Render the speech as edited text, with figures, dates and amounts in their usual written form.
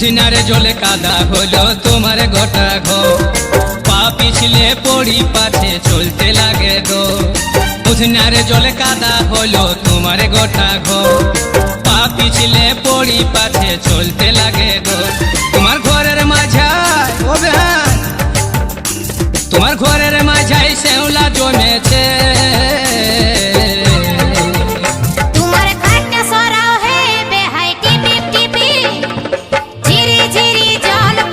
বুঝনারে জলে কাদা হলো তোমার গোটা ঘর, পা পিছলে পড়ি পাছে চলতে লাগে গো। বুঝনারে জলে কাদা হলো তোমার গোটা ঘর, পা পিছলে পড়ি পাছে চলতে লাগে গো। তোমার ঘরের মাঝায় ও বেহান, তোমার ঘরের মাঝাই শ্যাওলা জমে